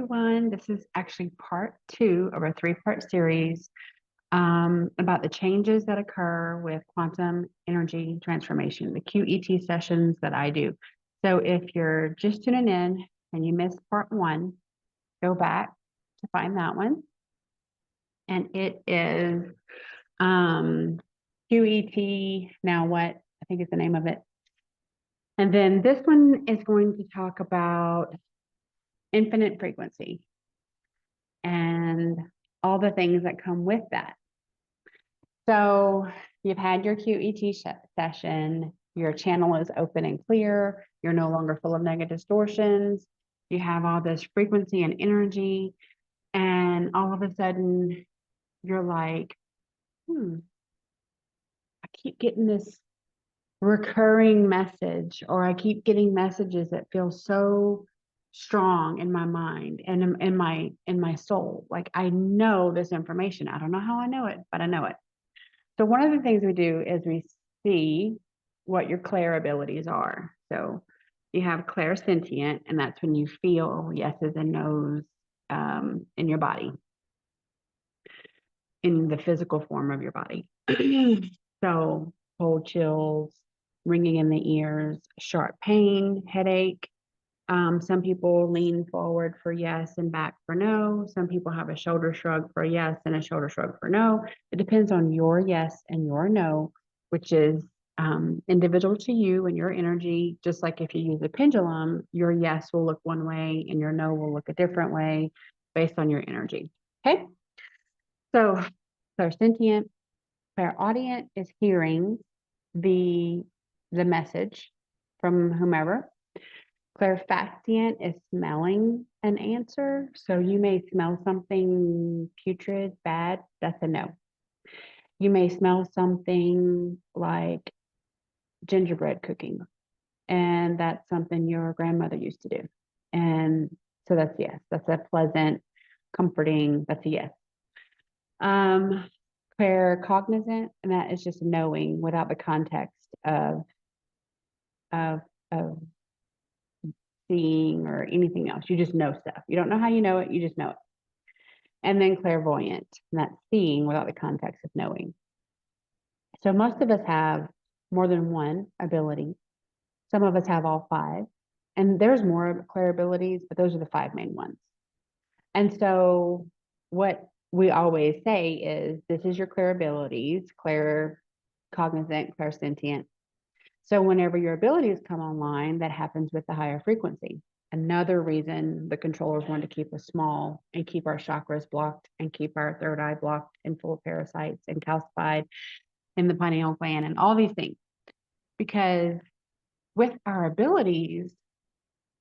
everyone. This is actually part 2 of a 3-part series about the changes that occur with quantum energy transformation, the QET sessions that I do. So if you're just tuning in and you missed part 1, go back to find that one. And it is QET, now what? I think is the name of it. And then this one is going to talk about infinite frequency and all the things that come with that. So you've had your QET session, your channel is open and clear, you're no longer full of negative distortions, you have all this frequency and energy, and all of a sudden you're like, I keep getting this recurring message, or I keep getting messages that feel so strong in my mind and in my soul. Like I know this information. I don't know how I know it, but I know it. So one of the things we do is we see what your clair abilities are. So you have clairsentient, and that's when you feel yeses and nos in your body, in the physical form of your body. So cold chills, ringing in the ears, sharp pain, headache. Some people lean forward for yes and back for no. Some people have a shoulder shrug for yes and a shoulder shrug for no. It depends on your yes and your no, which is individual to you and your energy. Just like if you use a pendulum, your yes will look one way and your no will look a different way based on your energy. Okay. So clairsentient, clairaudient is hearing the message from whomever. Clairfacient is smelling an answer. So you may smell something putrid, bad, that's a no. You may smell something like gingerbread cooking, and that's something your grandmother used to do. And so that's yes. That's a pleasant, comforting, that's a yes. Claircognizant, and that is just knowing without the context of seeing or anything else. You just know stuff. You don't know how you know it, you just know it. And then clairvoyant, and that's seeing without the context of knowing. So most of us have more than one ability. Some of us have all 5. And there's more clair abilities, but those are the 5 main ones. And so what we always say is, this is your clair abilities, claircognizant, clairsentient. So whenever your abilities come online, that happens with the higher frequency. Another reason the controllers want to keep us small and keep our chakras blocked and keep our third eye blocked and full of parasites and calcified in the pineal gland and all these things. Because with our abilities,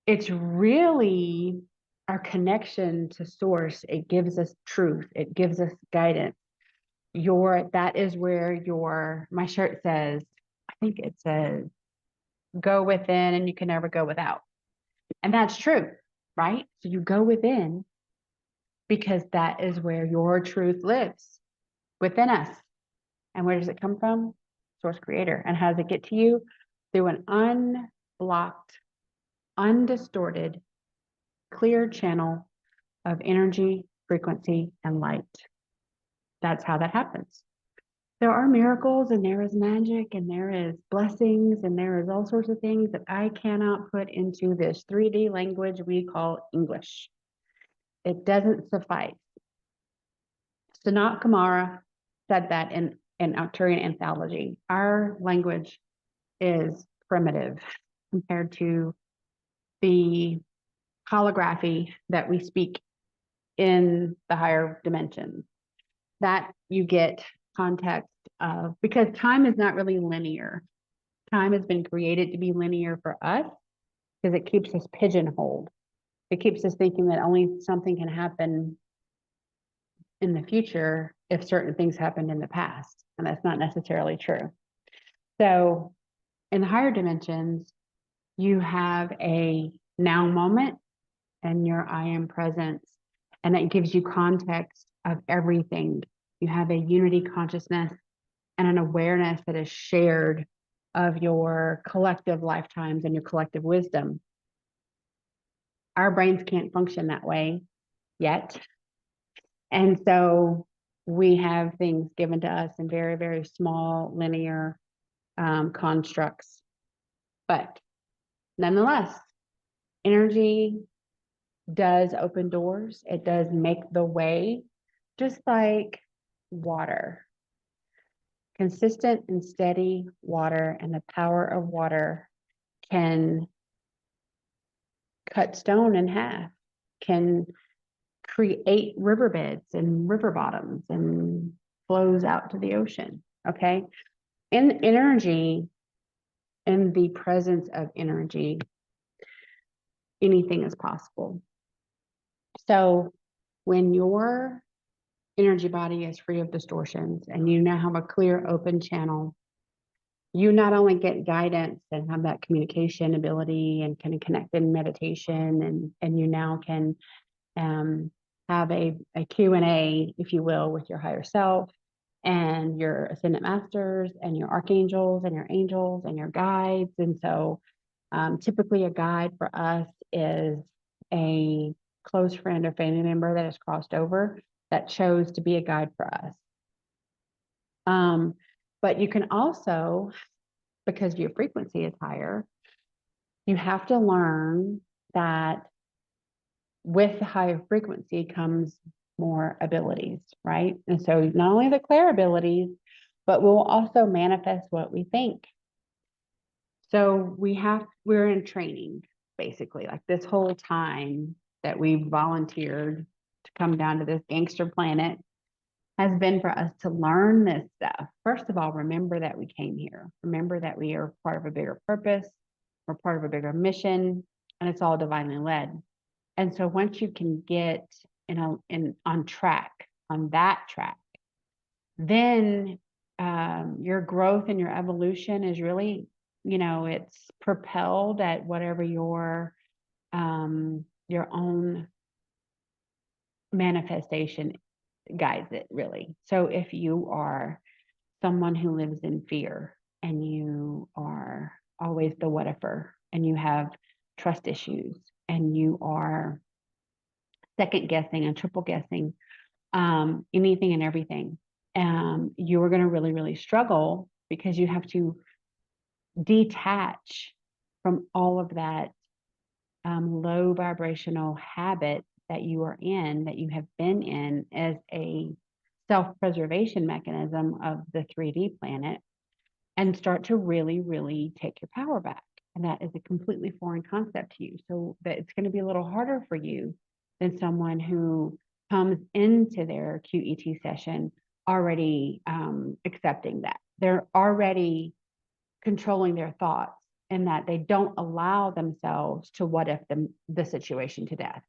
it's really our connection to source. It gives us truth. It gives us guidance. That is where my shirt says, I think it says, go within and you can never go without. And that's true, right? So you go within because that is where your truth lives, within us. And where does it come from? Source creator. And how does it get to you? Through an unblocked, undistorted, clear channel of energy, frequency, and light. That's how that happens. There are miracles, and there is magic, and there is blessings, and there is all sorts of things that I cannot put into this 3D language we call English. It doesn't suffice. Sanat Kumara said that in Arcturian anthology. Our language is primitive compared to the holography that we speak in the higher dimensions. That you get context of, because time is not really linear. Time has been created to be linear for us because it keeps us pigeonholed. It keeps us thinking that only something can happen in the future if certain things happened in the past, and that's not necessarily true. So in the higher dimensions, you have a now moment and your I am presence, and that gives you context of everything. You have a unity consciousness and an awareness that is shared of your collective lifetimes and your collective wisdom. Our brains can't function that way yet. And so we have things given to us in very, very small linear constructs. But nonetheless, energy does open doors. It does make the way, just like water. Consistent and steady water and the power of water can cut stone in half, can create riverbeds and river bottoms and flows out to the ocean. Okay. In energy, in the presence of energy, anything is possible. So when your energy body is free of distortions and you now have a clear, open channel, you not only get guidance and have that communication ability and can connect in meditation, and you now can have a Q&A, if you will, with your higher self and your ascendant masters and your archangels and your angels and your guides. And so typically a guide for us is a close friend or family member that has crossed over that chose to be a guide for us. But you can also, because your frequency is higher, you have to learn that with the higher frequency comes more abilities, right? And so not only the clear abilities, but we'll also manifest what we think. So we're in training, basically, like this whole time that we volunteered to come down to this gangster planet has been for us to learn this stuff. First of all, remember that we came here. Remember that we are part of a bigger purpose. We're part of a bigger mission, and it's all divinely led. And so once you can get on that track, then your growth and your evolution is really, it's propelled at whatever your own manifestation guides it, really. So if you are someone who lives in fear and you are always the what-ifer and you have trust issues and you are second guessing and triple guessing anything and everything, you are going to really, really struggle because you have to detach from all of that low vibrational habit that you are in, that you have been in as a self-preservation mechanism of the 3D planet, and start to really, really take your power back. And that is a completely foreign concept to you. So that it's going to be a little harder for you than someone who comes into their QET session already accepting that. They're already controlling their thoughts, and that they don't allow themselves to what if the situation to death.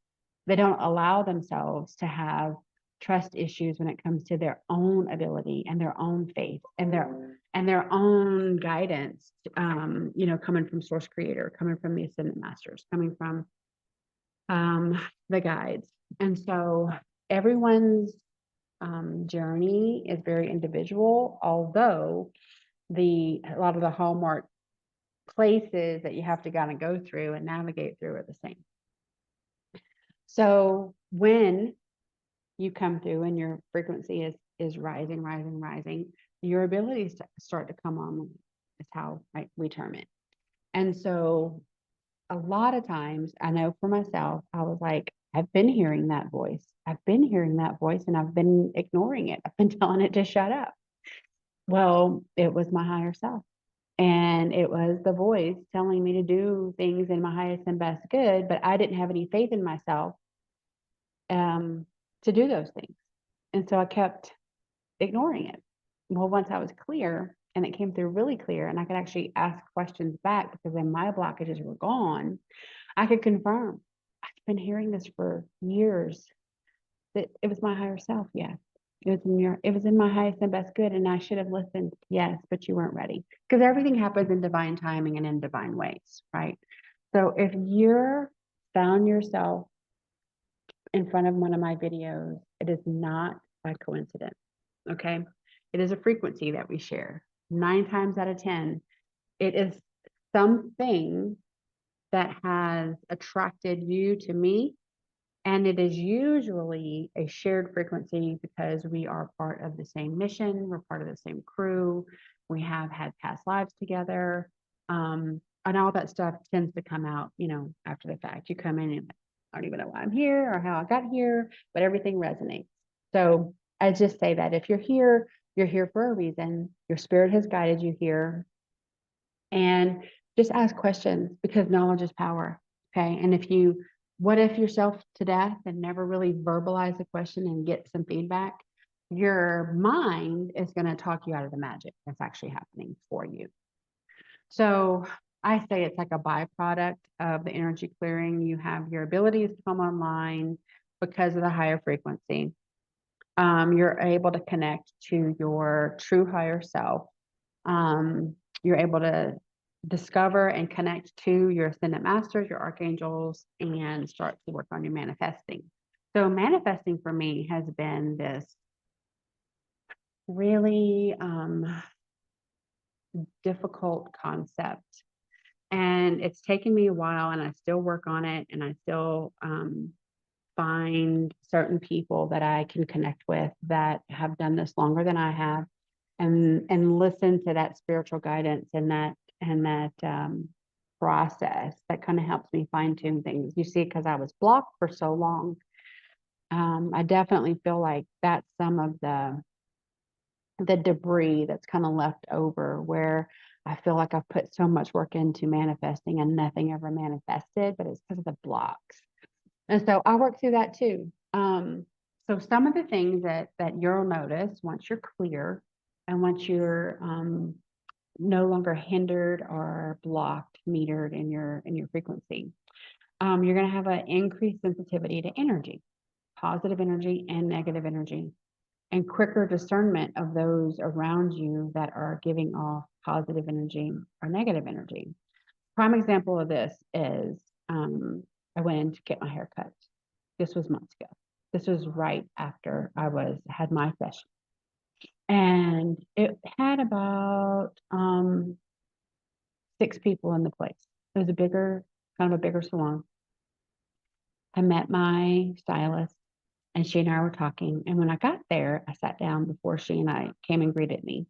They don't allow themselves to have trust issues when it comes to their own ability and their own faith and their own guidance, coming from source creator, coming from the ascendant masters, coming from the guides. And so everyone's journey is very individual, although a lot of the hallmark places that you have to kind of go through and navigate through are the same. So when you come through and your frequency is rising, your abilities start to come on, is how we term it. And so a lot of times, I know for myself, I was like, I've been hearing that voice. And I've been ignoring it. I've been telling it to shut up. Well, it was my higher self. And it was the voice telling me to do things in my highest and best good, but I didn't have any faith in myself to do those things. And so I kept ignoring it. Well, once I was clear and it came through really clear and I could actually ask questions back because then my blockages were gone, I could confirm, I've been hearing this for years, that it was my higher self. Yes. It was in my highest and best good, and I should have listened. Yes, but you weren't ready, because everything happens in divine timing and in divine ways, right? So if you're found yourself in front of one of my videos, it is not by coincidence, okay? It is a frequency that we share. 9 times out of 10, it is something that has attracted you to me And it is usually a shared frequency because we are part of the same mission, we're part of the same crew, we have had past lives together. And all that stuff tends to come out, after the fact. You come in and I don't even know why I'm here or how I got here, but everything resonates. So I just say that if you're here for a reason. Your spirit has guided you here. And just ask questions because knowledge is power. Okay. And what if yourself to death and never really verbalize the question and get some feedback? Your mind is going to talk you out of the magic that's actually happening for you. So I say it's like a byproduct of the energy clearing. You have your abilities to come online because of the higher frequency. You're able to connect to your true higher self. You're able to discover and connect to your ascendant masters, your archangels, and start to work on your manifesting. So manifesting for me has been this really difficult concept. And it's taken me a while, and I still work on it, and I still find certain people that I can connect with that have done this longer than I have, and listen to that spiritual guidance and that process that kind of helps me fine tune things. You see, because I was blocked for so long, I definitely feel like that's some of the debris that's kind of left over, where I feel like I've put so much work into manifesting and nothing ever manifested, but it's because of the blocks. And so I work through that too. So some of the things that you'll notice once you're clear and once you're no longer hindered or blocked, metered in your frequency, you're going to have an increased sensitivity to energy, positive energy and negative energy, and quicker discernment of those around you that are giving off positive energy or negative energy. Prime example of this is I went in to get my hair cut. This was months ago. This was right after I had my session. And it had about 6 people in the place. It was kind of a bigger salon. I met my stylist, and she and I were talking. And when I got there, I sat down before she and I came and greeted me.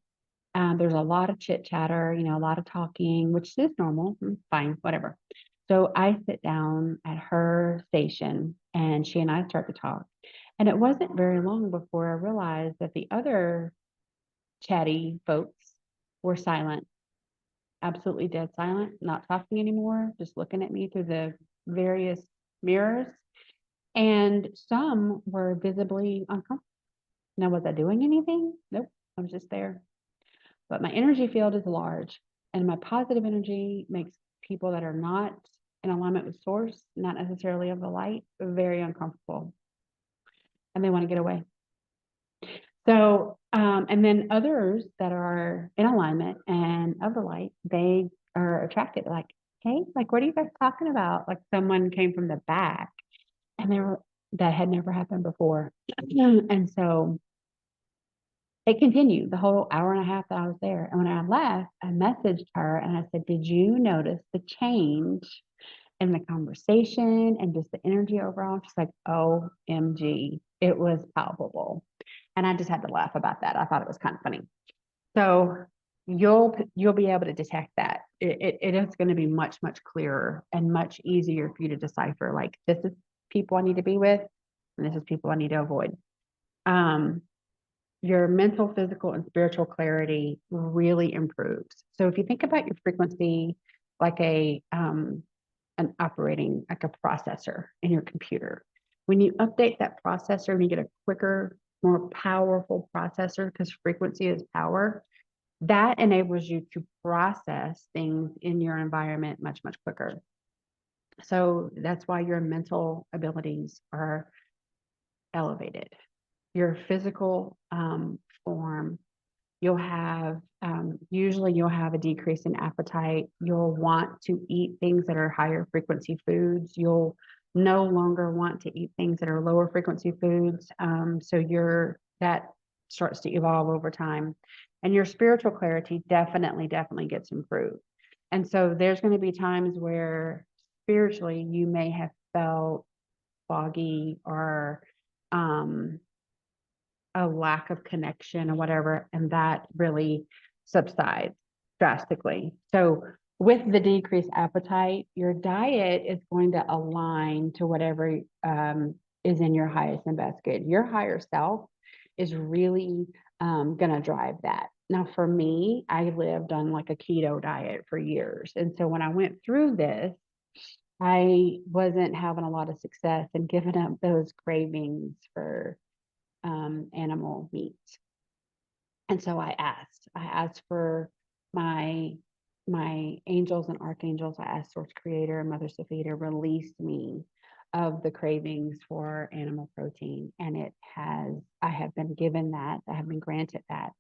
There's a lot of chit chatter, a lot of talking, which is normal, fine, whatever. So I sit down at her station, and she and I start to talk. And it wasn't very long before I realized that the other chatty folks were silent, absolutely dead silent, not talking anymore, just looking at me through the various mirrors. And some were visibly uncomfortable. Now, was I doing anything? Nope, I was just there. But my energy field is large, and my positive energy makes people that are not in alignment with source, not necessarily of the light, very uncomfortable, and they want to get away. So, and then others that are in alignment and of the light, they are attracted, like, hey, like, what are you guys talking about? Like, someone came from the back, and that had never happened before. And so it continued the whole hour and a half that I was there. And when I left, I messaged her and I said, did you notice the change in the conversation and just the energy overall? She's like, OMG, it was palpable. And I just had to laugh about that. I thought it was kind of funny. So you'll be able to detect that. It is going to be much, much clearer and much easier for you to decipher, like, this is people I need to be with, and this is people I need to avoid. Your mental, physical, and spiritual clarity really improves. So if you think about your frequency like an operating, like a processor in your computer, when you update that processor and you get a quicker, more powerful processor, because frequency is power, that enables you to process things in your environment much, much quicker. So that's why your mental abilities are elevated. Your physical form, you'll have, usually you'll have a decrease in appetite. You'll want to eat things that are higher frequency foods. You'll no longer want to eat things that are lower frequency foods. So that starts to evolve over time. And your spiritual clarity definitely gets improved. And so there's going to be times where spiritually you may have felt foggy or a lack of connection or whatever, and that really subsides drastically. So with the decreased appetite, your diet is going to align to whatever is in your highest and best good. Your higher self is really going to drive that. Now, for me, I lived on like a keto diet for years. And so when I went through this, I wasn't having a lot of success in giving up those cravings for animal meat. And so I asked for my angels and archangels. I asked Source Creator and Mother Sophia to release me of the cravings for animal protein. And I have been given that, I have been granted that.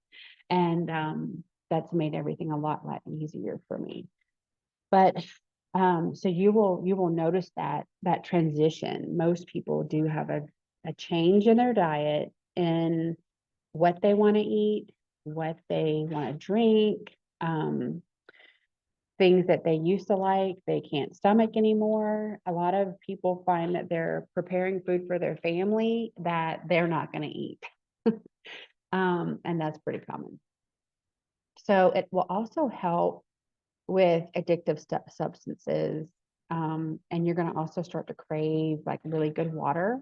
And that's made everything a lot easier for me. But so you will notice that transition. Most people do have a change in their diet and what they want to eat, what they want to drink, things that they used to like, they can't stomach anymore. A lot of people find that they're preparing food for their family that they're not going to eat. And that's pretty common. So it will also help with addictive substances. And you're going to also start to crave like really good water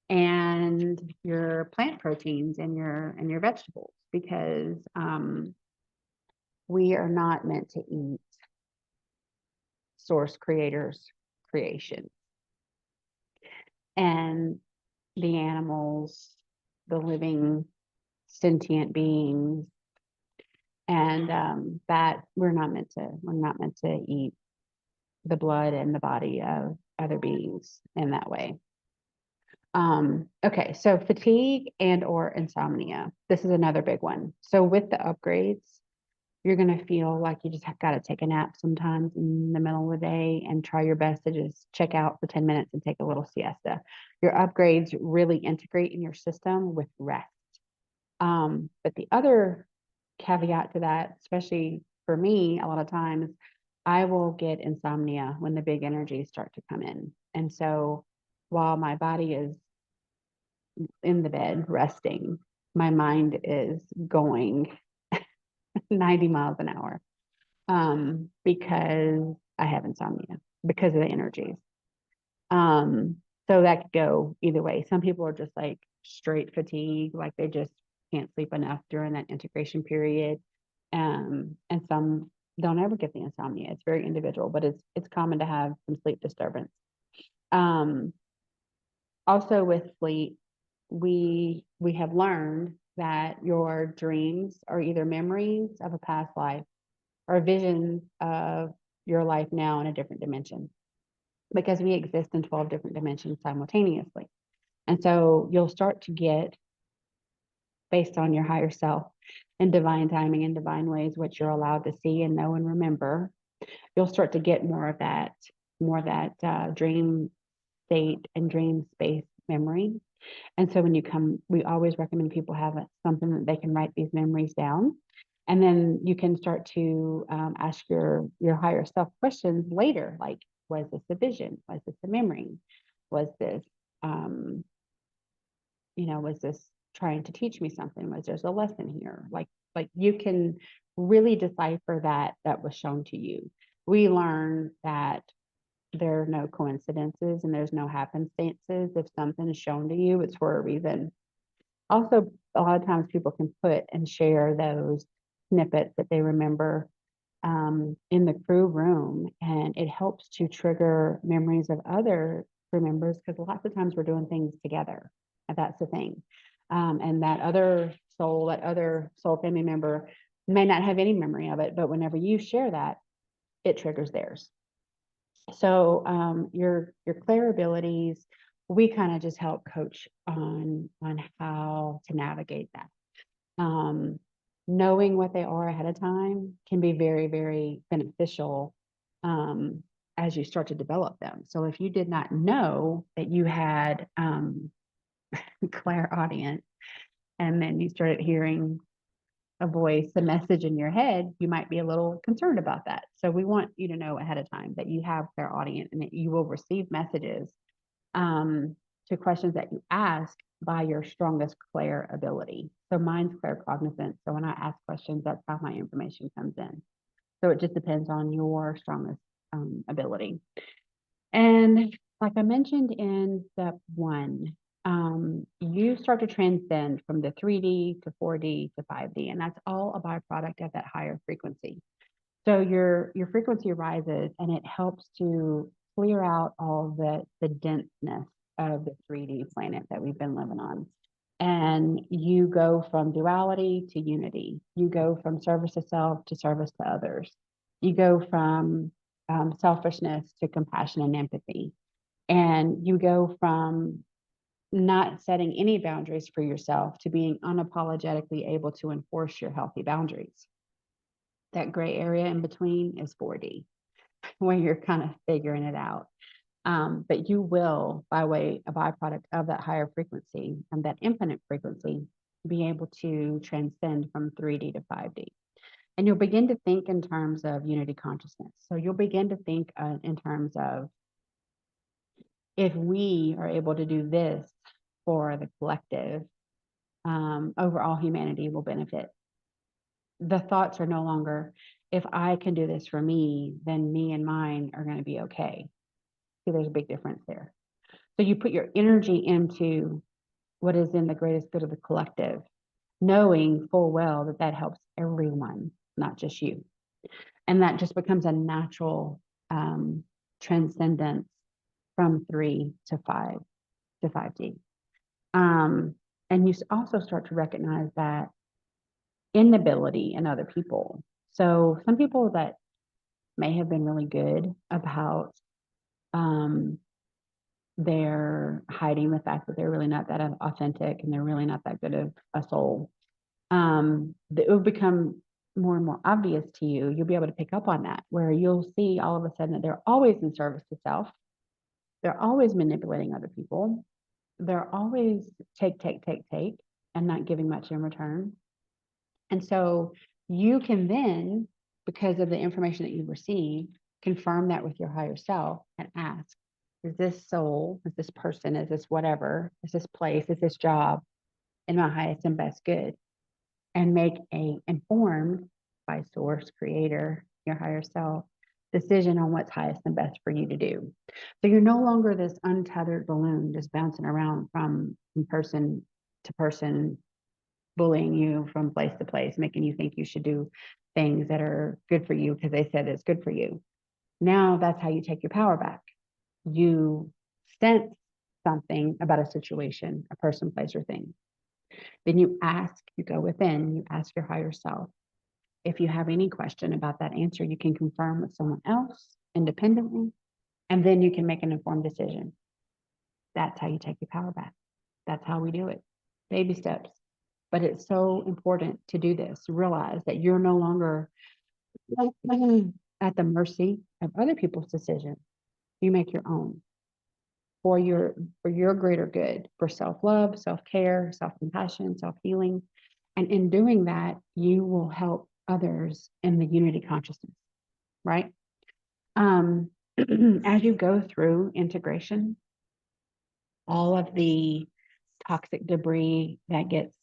and your plant proteins and your vegetables, because we are not meant to eat Source Creator's creation. And the animals, the living sentient beings, and that we're not meant to eat the blood and the body of other beings in that way. Okay, so fatigue and or insomnia. This is another big one. So with the upgrades, you're going to feel like you just got to take a nap sometimes in the middle of the day and try your best to just check out for 10 minutes and take a little siesta. Your upgrades really integrate in your system with rest. But the other caveat to that, especially for me, a lot of times I will get insomnia when the big energies start to come in. And so while my body is in the bed resting, my mind is going 90 miles an hour because I have insomnia because of the energies. So that could go either way. Some people are just like straight fatigue, like they just can't sleep enough during that integration period. And some don't ever get the insomnia. It's very individual, but it's common to have some sleep disturbance. Also with sleep, we have learned that your dreams are either memories of a past life or visions of your life now in a different dimension, because we exist in 12 different dimensions simultaneously. And so you'll start to get, based on your higher self and divine timing and divine ways, what you're allowed to see and know and remember, you'll start to get more of that dream state and dream space memory. And so when you come, we always recommend people have something that they can write these memories down. And then you can start to ask your higher self questions later, like, was this a vision? Was this a memory? Was this, was this trying to teach me something? Was there a lesson here? Like you can really decipher that was shown to you. We learn that there are no coincidences and there's no happenstances. If something is shown to you, it's for a reason. Also, a lot of times people can put and share those snippets that they remember in the crew room, and it helps to trigger memories of other crew members, because lots of times we're doing things together, and that's the thing. And that other soul family member may not have any memory of it, but whenever you share that, it triggers theirs. So your clair abilities, we kind of just help coach on how to navigate that. Knowing what they are ahead of time can be very, very beneficial as you start to develop them. So if you did not know that you had clairaudience, and then you started hearing a voice, a message in your head, you might be a little concerned about that. So we want you to know ahead of time that you have clairaudience and that you will receive messages to questions that you ask by your strongest clair ability. So mine's claircognizance. So when I ask questions, that's how my information comes in. So it just depends on your strongest ability. And like I mentioned in step one, you start to transcend from the 3D to 4D to 5D, and that's all a byproduct of that higher frequency. So your frequency rises, and it helps to clear out all the denseness of the 3D planet that we've been living on. And you go from duality to unity. You go from service to self to service to others. You go from selfishness to compassion and empathy. And you go from not setting any boundaries for yourself to being unapologetically able to enforce your healthy boundaries. That gray area in between is 4D, where you're kind of figuring it out. But you will, by way, a byproduct of that higher frequency and that infinite frequency, be able to transcend from 3D to 5D. And you'll begin to think in terms of unity consciousness. So you'll begin to think in terms of, if we are able to do this for the collective, overall humanity will benefit. The thoughts are no longer, if I can do this for me, then me and mine are going to be okay. See, there's a big difference there. So you put your energy into what is in the greatest good of the collective, knowing full well that that helps everyone, not just you. And that just becomes a natural transcendence from 3 to 5 to 5D. And you also start to recognize that inability in other people. So some people that may have been really good about they're hiding the fact that they're really not that authentic and they're really not that good of a soul. It will become more and more obvious to you. You'll be able to pick up on that, where you'll see all of a sudden that they're always in service to self. They're always manipulating other people. They're always take, and not giving much in return. And so you can then, because of the information that you receive, confirm that with your higher self and ask, is this soul, is this person, is this whatever, is this place, is this job in my highest and best good? And make a informed, by source, creator, your higher self, decision on what's highest and best for you to do. So you're no longer this untethered balloon just bouncing around from person to person, bullying you from place to place, making you think you should do things that are good for you because they said it's good for you. Now that's how you take your power back. You sense something about a situation, a person, place, or thing. Then you ask, you go within, you ask your higher self. If you have any question about that answer, you can confirm with someone else independently, and then you can make an informed decision. That's how you take your power back. That's how we do it. Baby steps. But it's so important to do this. Realize that you're no longer at the mercy of other people's decisions. You make your own for your greater good, for self-love, self-care, self-compassion, self-healing. And in doing that, you will help others in the unity consciousness, right? As you go through integration, all of the toxic debris that gets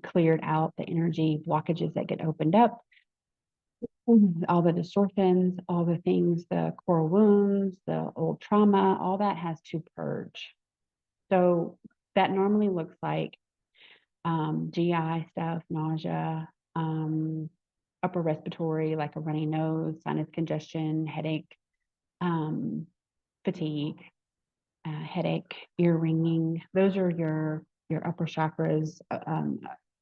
cleared out, the energy blockages that get opened up, all the distortions, all the things, the core wounds, the old trauma, all that has to purge. So that normally looks like GI stuff, nausea, upper respiratory, like a runny nose, sinus congestion, headache, fatigue, headache, ear ringing. Those are your upper chakras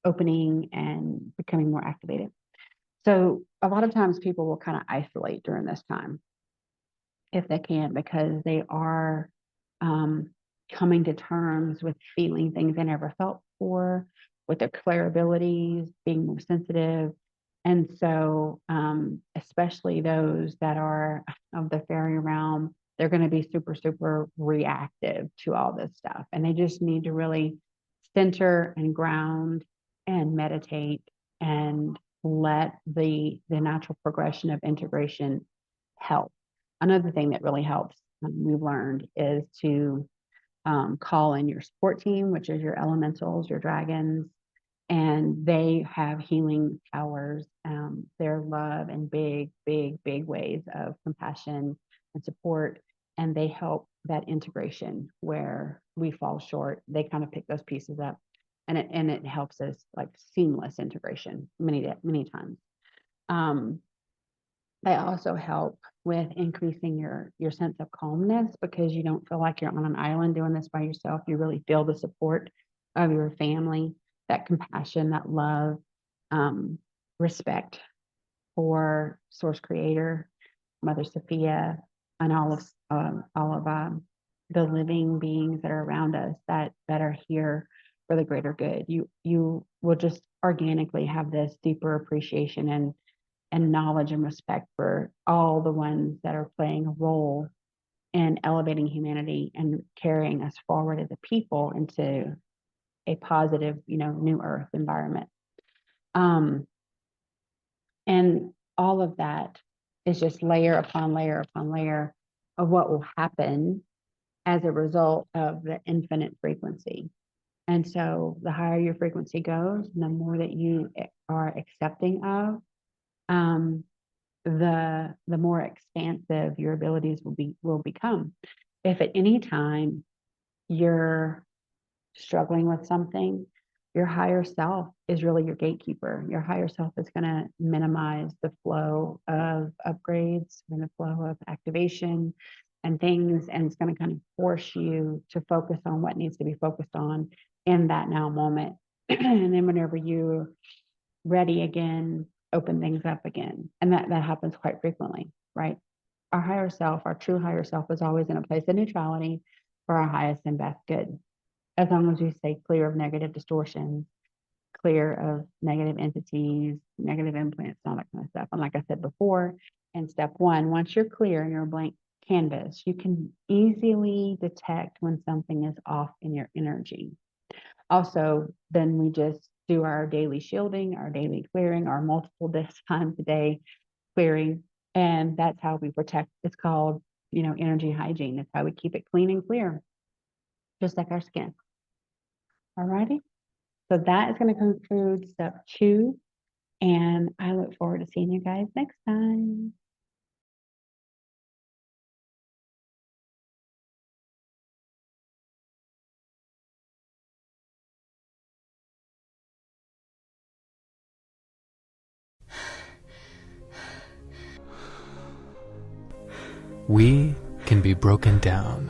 opening and becoming more activated. So a lot of times people will kind of isolate during this time if they can, because they are coming to terms with feeling things they never felt before, with their clair abilities, being more sensitive. And so especially those that are of the fairy realm, they're going to be super, super reactive to all this stuff. And they just need to really center and ground and meditate and let the natural progression of integration help. Another thing that really helps, we've learned, is to call in your support team, which is your elementals, your dragons, and they have healing powers. Their love and big, big, big ways of compassion and support, and they help that integration where we fall short. They kind of pick those pieces up, and it helps us like seamless integration many times. They also help with increasing your sense of calmness, because you don't feel like you're on an island doing this by yourself. You really feel the support of your family, that compassion, that love, respect for Source Creator, Mother Sophia, and all of the living beings that are around us that are here for the greater good. You will just organically have this deeper appreciation and knowledge and respect for all the ones that are playing a role in elevating humanity and carrying us forward as a people into a positive, new earth environment. And all of that is just layer upon layer upon layer of what will happen as a result of the infinite frequency. And so the higher your frequency goes, the more that you are accepting of, the more expansive your abilities will become. If at any time you're struggling with something, your higher self is really your gatekeeper. Your higher self is going to minimize the flow of upgrades and the flow of activation and things, and it's going to kind of force you to focus on what needs to be focused on in that now moment. And then whenever you're ready again, open things up again. And that happens quite frequently, right? Our higher self, our true higher self, is always in a place of neutrality for our highest and best good. As long as we stay clear of negative distortions, clear of negative entities, negative implants, all that kind of stuff. And like I said before, in step one, once you're clear and you're a blank canvas, you can easily detect when something is off in your energy. Also, then we just do our daily shielding, our daily clearing, our multiple times a day clearing, and that's how we protect. It's called, energy hygiene. That's how we keep it clean and clear, just like our skin. All righty. So that is going to conclude step 2, and I look forward to seeing you guys next time. We can be broken down.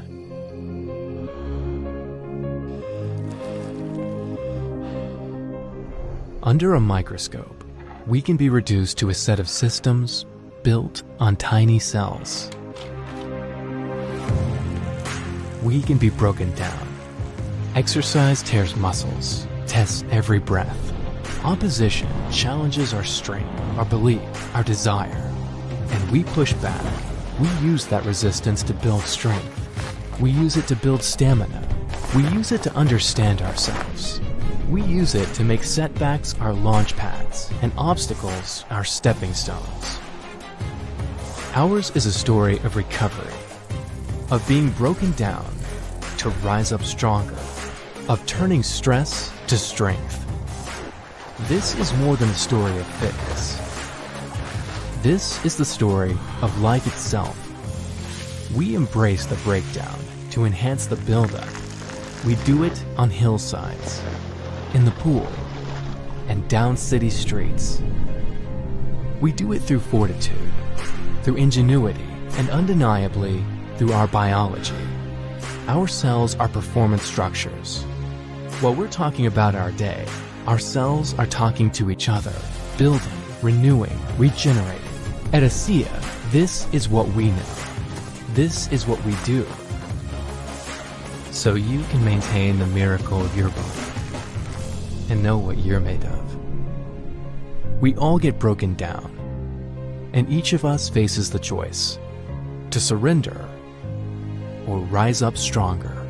Under a microscope, we can be reduced to a set of systems built on tiny cells. We can be broken down. Exercise tears muscles, tests every breath. Opposition challenges our strength, our belief, our desire. And we push back. We use that resistance to build strength. We use it to build stamina. We use it to understand ourselves. We use it to make setbacks our launch pads and obstacles our stepping stones. Ours is a story of recovery, of being broken down to rise up stronger, of turning stress to strength. This is more than a story of fitness. This is the story of life itself. We embrace the breakdown to enhance the buildup. We do it on hillsides, in the pool, and down city streets. We do it through fortitude, through ingenuity, and undeniably through our biology. Our cells are performance structures. While we're talking about our day, our cells are talking to each other, building, renewing, regenerating. At ASEA, this is what we know. This is what we do. So you can maintain the miracle of your body and know what you're made of. We all get broken down, and each of us faces the choice to surrender or rise up stronger.